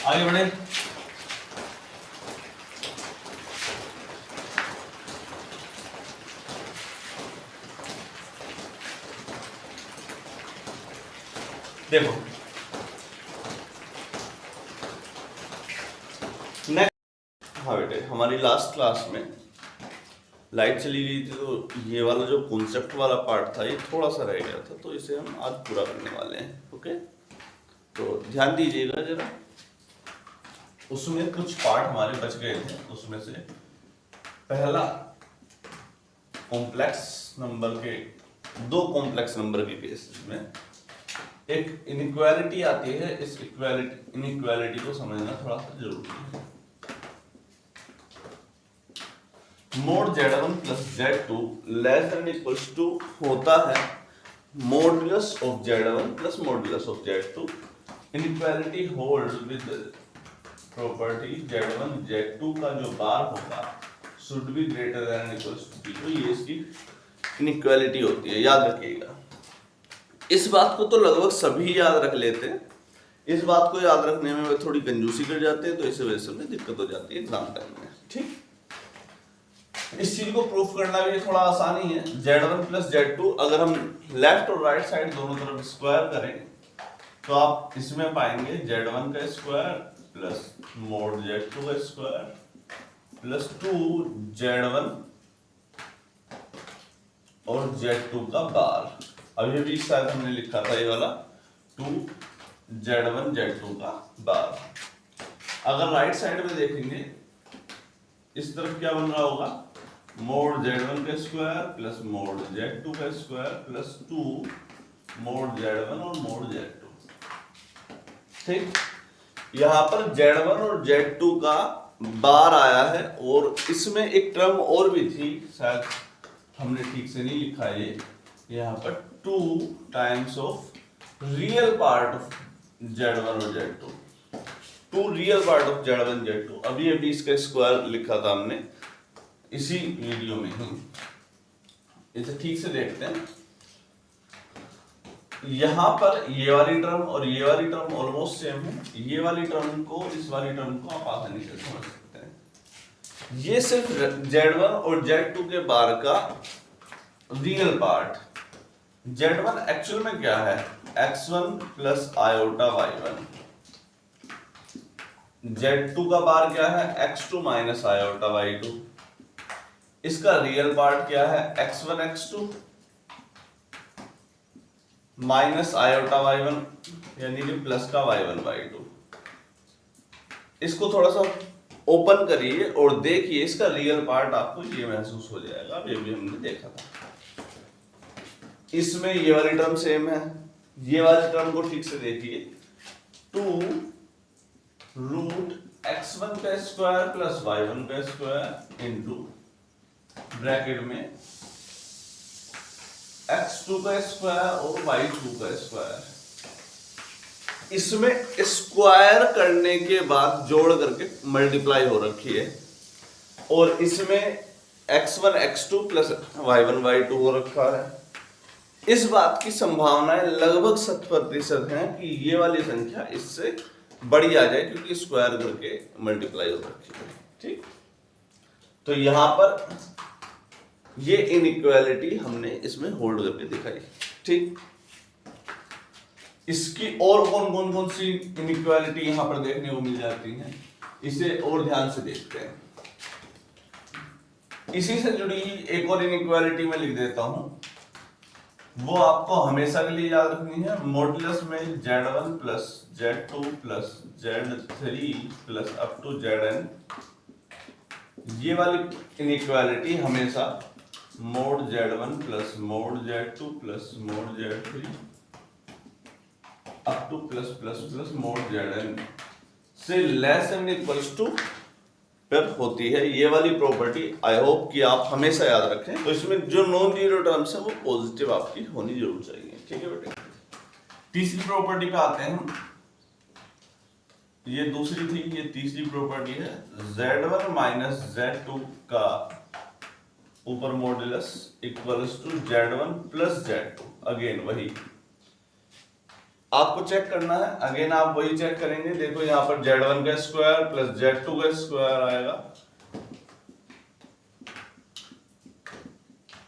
S1: आगे बढ़े। देखो नेक्स्ट, हाँ बेटे, हमारी लास्ट क्लास में लाइट चली गई थी, तो ये वाला जो कॉन्सेप्ट वाला पार्ट था ये थोड़ा सा रह गया था, तो इसे हम आज पूरा करने वाले हैं। ओके, तो ध्यान दीजिएगा जरा, उसमें कुछ पार्ट हमारे बच गए थे। उसमें से पहला कॉम्प्लेक्स नंबर के, दो कॉम्प्लेक्स नंबर के केसेस में एक इनइक्वालिटी आती है। इस इनइक्वालिटी को समझना थोड़ा सा जरूरी है। Mod Z1 plus Z2 less than equals to होता है modulus of Z1 plus modulus of Z2। Inequality holds with property Z1 Z2 का जो बार होगा should be greater than equals to 0। ये इसकी इनइक्वालिटी होती है, याद रखिएगा। इस बात को तो लगभग सभी याद रख लेते हैं, इस बात को याद रखने में वे थोड़ी कंजूसी कर जाते हैं, तो इस वजह से उन्हें दिक्कत हो जाती है एग्जाम टाइम में। ठीक, इस चीज को प्रूफ करना भी थोड़ा आसान ही है। Z1 प्लस Z2 अगर हम लेफ्ट और राइट साइड दोनों तरफ स्क्वायर करें तो आप इसमें पाएंगे Z1 का स्क्वायर प्लस मोड Z2 का स्क्वायर प्लस 2Z1 और Z2 का बार। अभी भी शायद हमने लिखा था ये वाला 2Z1 Z2 का बार। अगर राइट साइड में देखेंगे इस तरफ क्या बन रहा होगा, मोड Z1 का स्क्वायर प्लस मोड Z2 का स्क्वायर प्लस 2 मोड Z1 और मोड Z2। ठीक, यहाँ पर Z1 और Z2 का बार आया है, और इसमें एक टर्म और भी थी, शायद हमने ठीक से नहीं लिखा है। यहाँ पर 2 times of real part of Z1 और Z2, 2 real part of Z1 Z2। अभी अभी इसका स्क्वायर लिखा था हमने इसी वीडियो में ही, इसे ठीक से देखते हैं। यहाँ पर ये वाली टर्म और ये वाली टर्म ऑलमोस्ट सेम है। ये वाली टर्म को, इस वाली टर्म को आप आसानी से समझ सकते हैं। ये सिर्फ Z1 और Z2 के बार का रियल पार्ट। Z1 एक्चुअल में क्या है, x1 plus iota y1। Z2 का बार क्या है, x2 माइनस आयोटा y2। इसका रियल पार्ट क्या है, x1 x2 minus iota y1, यानी कि प्लस का y1 y2। इसको थोड़ा सा ओपन करिए और देखिए, इसका रियल पार्ट आपको ये महसूस हो जाएगा। ये भी हमने देखा था। इसमें ये वाली टर्म सेम है, ये वाली टर्म को ठीक से देखिए, 2 रूट x1 का स्क्वायर प्लस y1 का स्क्वायर इनटू ब्रैकेट में x2 का स्क्वायर और y2 का स्क्वायर। इसमें स्क्वायर करने के बाद जोड़ करके मल्टीप्लाई हो रखी है, और इसमें x1 x2 plus y1 y2 हो रखा है। इस बात की संभावनाएं लगभग 70% है कि ये वाली संख्या इससे बड़ी आ जाए, क्योंकि स्क्वायर करके मल्टीप्लाई हो रखी है। ठीक, तो यहां पर ये इनइक्वालिटी हमने इसमें होल्ड करके दिखाई। ठीक, इसकी और कौन सी इनइक्वालिटी यहां पर देखने को मिल जाती हैं, इसे और ध्यान से देखते हैं। इसी से जुड़ी एक और इनइक्वालिटी मैं लिख देता हूं, वो आपको हमेशा के लिए याद रखनी है। मॉडुलस में Z1 plus Z2 plus Z3 plus up to Zn, ये वाली इनइक्वालिटी हमेशा mod Z1 plus mod Z2 plus mod Z3 up to plus plus plus mod Zn से लेस देन इक्वल्स टू पर होती है। ये वाली प्रॉपर्टी आई होप कि आप हमेशा याद रखें। तो इसमें जो नॉन जीरो टर्म्स है वो पॉजिटिव आपकी होनी जरूर चाहिए। ठीक है बेटे, तीसरी प्रॉपर्टी पे आते हैं हम। ये दूसरी थी, ये तीसरी प्रॉपर्टी है। Z1 माइनस Z2 का ऊपर modulus equals to Z1 plus Z2। Again वही आपको चेक करना है, अगेन आप वही चेक करेंगे। देखो यहाँ पर Z1 का स्क्वायर प्लस Z2 का स्क्वायर आएगा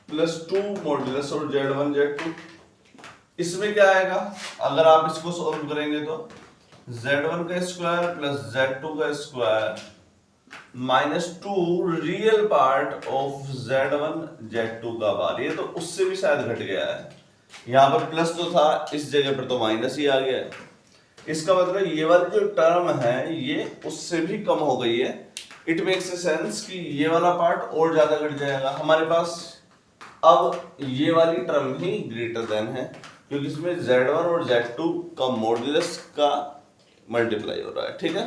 S1: प्लस 2 मॉड्यूलस और Z1 Z2। इसमें क्या आएगा, अगर आप इसको सॉल्व करेंगे तो Z1 का स्क्वायर प्लस Z2 का square minus 2 real part of Z1 Z2 का बार। ये तो उससे भी शायद घट गया है, यहाँ पर प्लस तो था, इस जगह पर तो माइनस ही आ गया है। इसका मतलब ये वाली जो टर्म है ये उससे भी कम हो गई है। इट मेक्स सेंस कि ये वाला पार्ट और ज्यादा घट जाएगा हमारे पास। अब ये वाली टर्म ही ग्रेटर देन है, क्योंकि इसमें Z1 और Z2 का मॉड्यूलस का मल्टीप्लाई हो रहा है। ठीक है,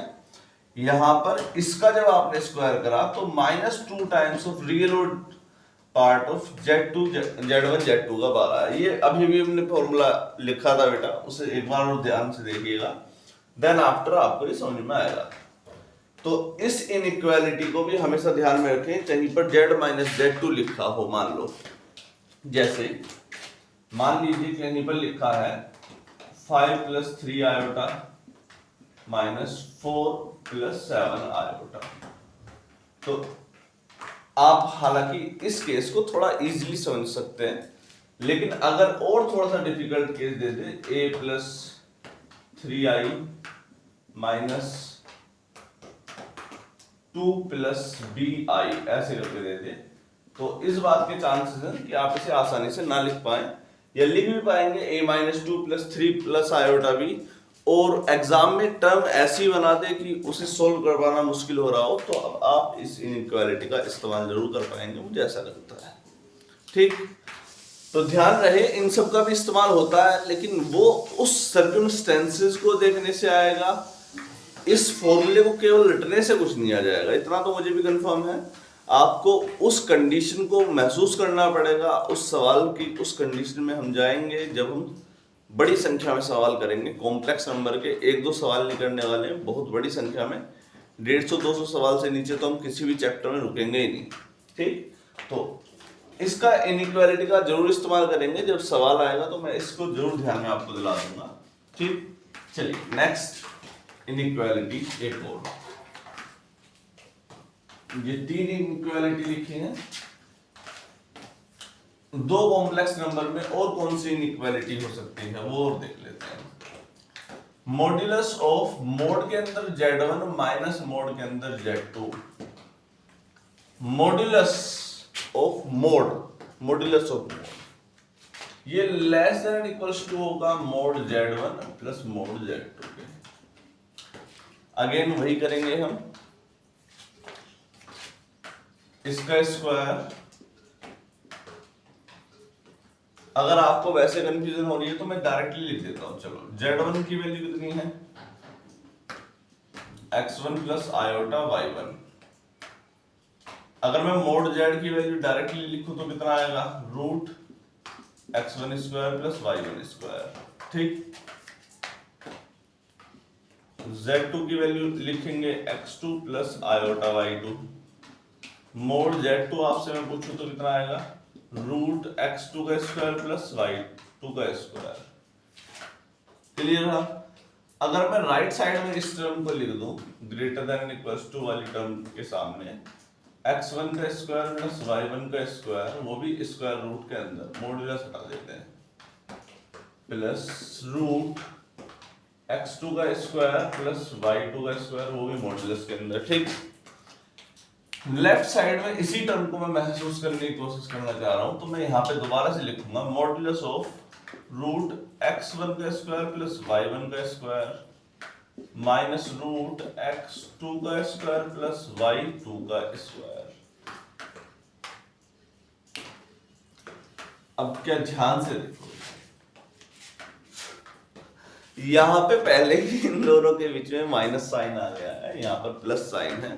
S1: यहां पर इसका जब आपने स्क्वायर करा तो -2 times of real part of Z1 Z2 का बार आया। ये अभी भी हमने फॉर्मूला लिखा था बेटा, उसे एक बार और ध्यान से देखिएगा, देन आफ्टर आपको ये समझ में आएगा। तो इस इनइक्वालिटी को भी हमेशा ध्यान में रखें, कहीं पर Z माइनस Z2 लिखा हो। मान लो जैसे मान लीजिए कहीं पर लिखा है 5 plus 3 iota minus 4 plus 7 iota. तो आप हालांकि इस केस को थोड़ा इजीली समझ सकते हैं, लेकिन अगर और थोड़ा सा difficult case they they a plus 3i minus 2 plus bi ऐसे करके दे दे, तो इस बात के चांसेस हैं कि आप इसे आसानी से ना लिख पाए, या लिख भी पाएंगे a minus 2 plus 3 plus iota भी, और एग्जाम में टर्म ऐसी बना दे कि उसे सोल्व कर पाना मुश्किल हो रहा हो, तो अब आप इस इनइक्वालिटी का इस्तेमाल जरूर कर पाएंगे, मुझे ऐसा लगता है। ठीक, तो ध्यान रहे इन सब का भी इस्तेमाल होता है, लेकिन वो उस सर्कमस्टेंसेस को देखने से आएगा। इस फॉर्मूले को केवल रटने से कुछ नहीं आ जाएगा, इतना तो मुझे भी कंफर्म है। आपको उस कंडीशन को महसूस करना पड़ेगा, उस सवाल की उस कंडीशन में हम जाएंगे जब हम बड़ी संख्या में सवाल करेंगे। कॉम्प्लेक्स नंबर के 1-2 सवाल नहीं करने वाले हैं, बहुत बड़ी संख्या में 150-200 सवाल से नीचे तो हम किसी भी चैप्टर में रुकेंगे ही नहीं। ठीक, तो इसका इनइक्वालिटी का जरूर इस्तेमाल करेंगे, जब सवाल आएगा तो मैं इसको जरूर ध्यान में आपको दिला दूंगा। ठीक, चलिए नेक्स्ट इनइक्वालिटी एक और। ये 3 इनइक्वालिटी लिखी है, 2 कॉम्प्लेक्स नंबर में और कौन सी इनइक्वालिटी हो सकती है वो और देख लेते हैं। मॉड्यूलस ऑफ मोड के अंदर Z1 माइनस मोड के अंदर Z2। Modulus of mode, modulus of mode ये लेस देन इक्वल्स टू होगा mod Z1 plus mod Z2 के। अगेन वही करेंगे हम, इसका स्क्वायर। अगर आपको वैसे कंफ्यूजन हो रही है तो मैं डायरेक्टली लिख देता हूं। चलो, Z1 की वैल्यू कितनी है, x1 प्लस आयोटा y1। अगर मैं मोड Z की वैल्यू डायरेक्टली लिखूं तो कितना आएगा, root x1 square plus y1 square. ठीक, Z2 की वैल्यू लिखेंगे x2 plus iota y2। Mode Z2 आपसे मैं पूछूं तो कितना आएगा, रूट x2 का स्क्वायर प्लस y2 का स्क्वायर। क्लियर है? अगर मैं राइट साइड में इस टर्म को लिख दूं ग्रेटर देन इक्वल्स टू वाली टर्म के सामने, x1 का स्क्वायर प्लस y1 का स्क्वायर, वो भी स्क्वायर रूट के अंदर मॉड्यूलस हटा देते हैं, प्लस रूट x2 का स्क्वायर प्लस y2 का स्क्वायर, वो भी मॉड्यूलस के अंदर। ठीक, लेफ्ट साइड में इसी टर्म को मैं महसूस करने की कोशिश करना चाह रहा हूं, तो मैं यहाँ पे दोबारा से लिखूंगा मॉड्यूलस ऑफ रूट x1 का स्क्वायर प्लस y1 का स्क्वायर माइनस रूट x2 का स्क्वायर प्लस y2 का स्क्वायर। अब क्या ध्यान से देखो, यहाँ पे पहले ही इन दोनों के बीच में माइनस साइन आ गया है, यहाँ पर प्लस साइन है,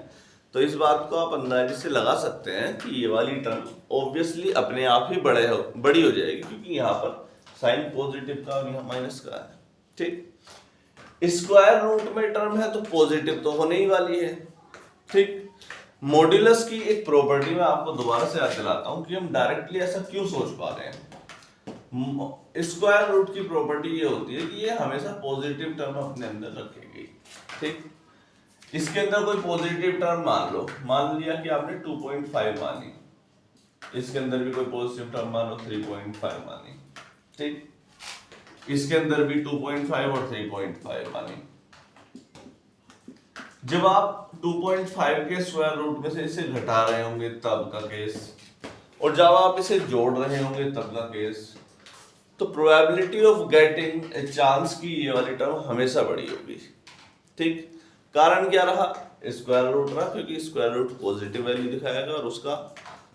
S1: तो इस बात को आप अंदाजे से लगा सकते हैं कि ये वाली टर्म ऑब्वियसली अपने आप ही बड़ी हो जाएगी, क्योंकि यहाँ पर साइन पॉजिटिव का और यहाँ माइनस का है। ठीक, स्क्वायर रूट में टर्म है तो पॉजिटिव तो होने ही वाली है। ठीक, मॉड्यूलस की एक प्रॉपर्टी मैं आपको दोबारा से याद दिलाता हूं कि हम डायरेक्टली ऐसा क्यों सोच पा रहे हैं। स्क्वायर रूट की प्रॉपर्टी ये होती है कि ये हमेशा पॉजिटिव टर्म अपने अंदर रखेगी। ठीक, इसके अंदर कोई पॉजिटिव टर्म मान लिया कि आपने 2.5 मानी, इसके अंदर भी कोई पॉजिटिव टर्म मान लो 3.5 मानी। ठीक, इसके अंदर भी 2.5 और 3.5 मानी। जब आप 2.5 के स्क्वायर रूट में से इसे घटा रहे होंगे तब का केस, और जब आप इसे जोड़ रहे होंगे तब का केस, तो probability of getting a chance की ये वाली टर्म हमेशा बड़ी होगी। ठीक, कारण क्या रहा, स्क्वायर रूट रहा, क्योंकि स्क्वायर रूट पॉजिटिव वैल्यू दिखाएगा और उसका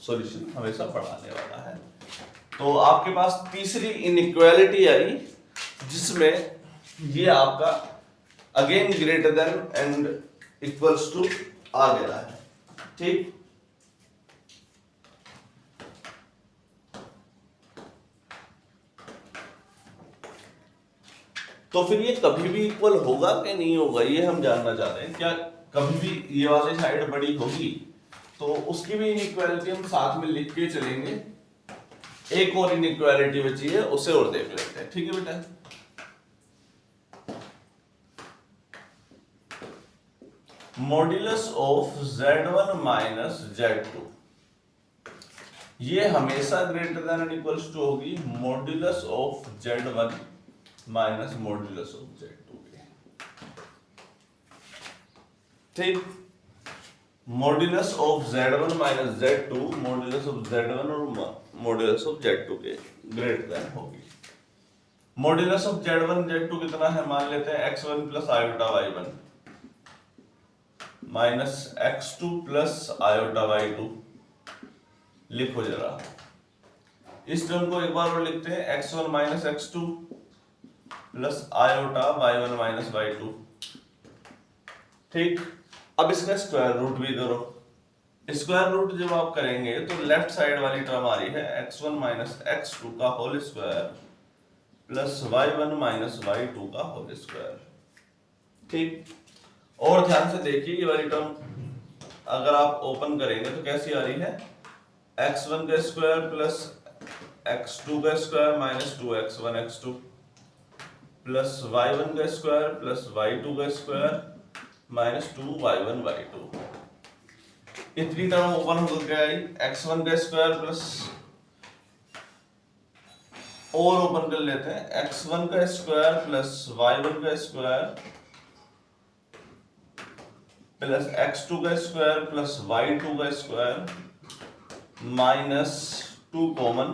S1: सॉल्यूशन हमेशा बढ़ाने वाला है। तो आपके पास तीसरी इनइक्वालिटी आई जिसमें ये आपका again greater than and equals to आ गया है। ठीक, तो फिर ये कभी भी इक्वल होगा कि नहीं होगा ये हम जानना चाहते हैं। क्या कभी भी ये वाली साइड बड़ी होगी? तो उसकी भी इनइक्वालिटी हम साथ में लिख के चलेंगे। एक और इनइक्वालिटी बची है, उसे और देख लेते हैं। ठीक है बेटा, modulus of z1 minus z2 ये हमेशा greater than and equals to होगी modulus of z1 minus modulus of z2 के। ठीक, modulus of z1 minus z2 modulus of z1 और मॉड्यूलस ऑफ z2 के ग्रेटर देन होगी। मॉड्यूलस ऑफ z1 z2 कितना है, मान लेते हैं x1 plus iota y1 minus x2 plus iota y2। लिखो जरा, इस टर्म को एक बार और लिखते हैं, x1 minus x2 plus iota y1 minus y2। ठीक, अब इसका स्क्वायर रूट भी करो। स्क्वायर रूट जब आप करेंगे तो लेफ्ट साइड वाली टर्म आ रही है x1 माइनस x2 का whole square plus y1 minus y2 का होल स्क्वायर। ठीक, और ध्यान से देखिए ये वाली टर्म अगर आप ओपन करेंगे तो कैसी आ रही है, x1 का स्क्वायर प्लस x2 का square minus 2x1 x2 plus y1 का स्क्वायर प्लस y2 का स्क्वायर माइनस 2y1 y2। इतनी टर्म ओपन होकर के आई, x1 का स्क्वायर प्लस, और ओपन कर लेते हैं, x1 का स्क्वायर प्लस y1 का स्क्वायर प्लस x2 का स्क्वायर प्लस y2 का square minus 2 common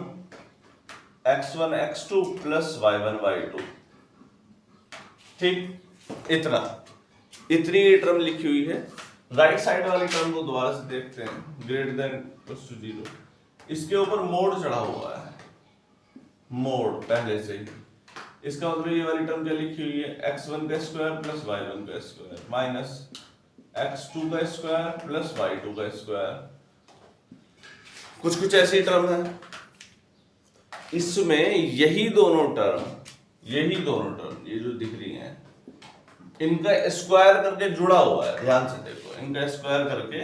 S1: x1 x2 plus y1 y2। ठीक, इतनी टर्म लिखी हुई है। राइट साइड वाली टर्म को दोबारा से देखते हैं, ग्रेटर देन इक्वल्स टू 0। इसके ऊपर मोड चढ़ा हुआ है, मोड पहले से ही। इसका मतलब ये वाली टर्म क्या लिखी हुई है, x1 का स्क्वायर प्लस y1 का स्क्वायर माइनस x2 का स्क्वायर प्लस y2 का स्क्वायर। कुछ ऐसी टर्म है। इसमें यही दोनों टर्म ये जो दिख रही हैं, इनका स्क्वायर करके जुड़ा हुआ है। ध्यान से देखो, इनका स्क्वायर करके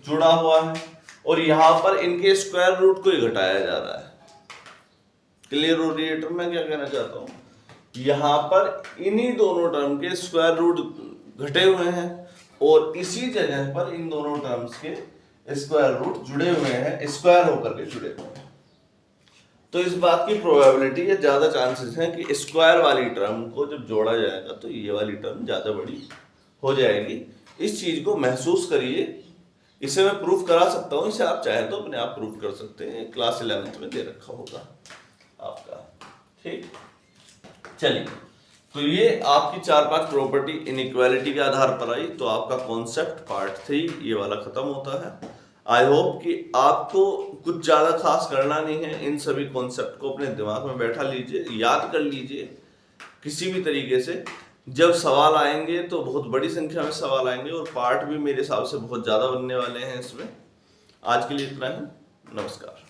S1: जुड़ा हुआ है और यहां पर इनके स्क्वायर रूट को ही घटाया जा रहा है। क्लियर हो रही है टर्म? मैं क्या कहना चाहता हूं, यहां पर इन्हीं दोनों टर्म के स्क्वायर रूट घटे हुए हैं और इसी जगह पर इन दोनों टर्म्स के स्क्वायर रूट जुड़े हुए हैं, स्क्वायर होकर के जुड़े हुए हैं। तो इस बात की प्रोबेबिलिटी या ज्यादा चांसेस हैं कि स्क्वायर वाली टर्म को जब जोड़ा जाएगा तो ये वाली टर्म ज्यादा बड़ी हो जाएगी। इस चीज को महसूस करिए। इसे मैं प्रूफ करा सकता हूँ, इसे आप चाहे तो अपने आप प्रूफ कर सकते हैं। क्लास 11th में दे रखा होगा आपका। ठीक, चलिए, तो ये आपकी 4-5 प्रॉपर्टी इनइक्वालिटी के आधार पर आई। तो आपका कॉन्सेप्ट पार्ट 3 ये वाला खत्म होता है। आई होप कि आपको कुछ ज़्यादा खास करना नहीं है। इन सभी कॉन्सेप्ट को अपने दिमाग में बैठा लीजिए, याद कर लीजिए किसी भी तरीके से। जब सवाल आएंगे तो बहुत बड़ी संख्या में सवाल आएंगे और पार्ट भी मेरे हिसाब से बहुत ज़्यादा बनने वाले हैं इसमें। आज के लिए इतना ही, नमस्कार।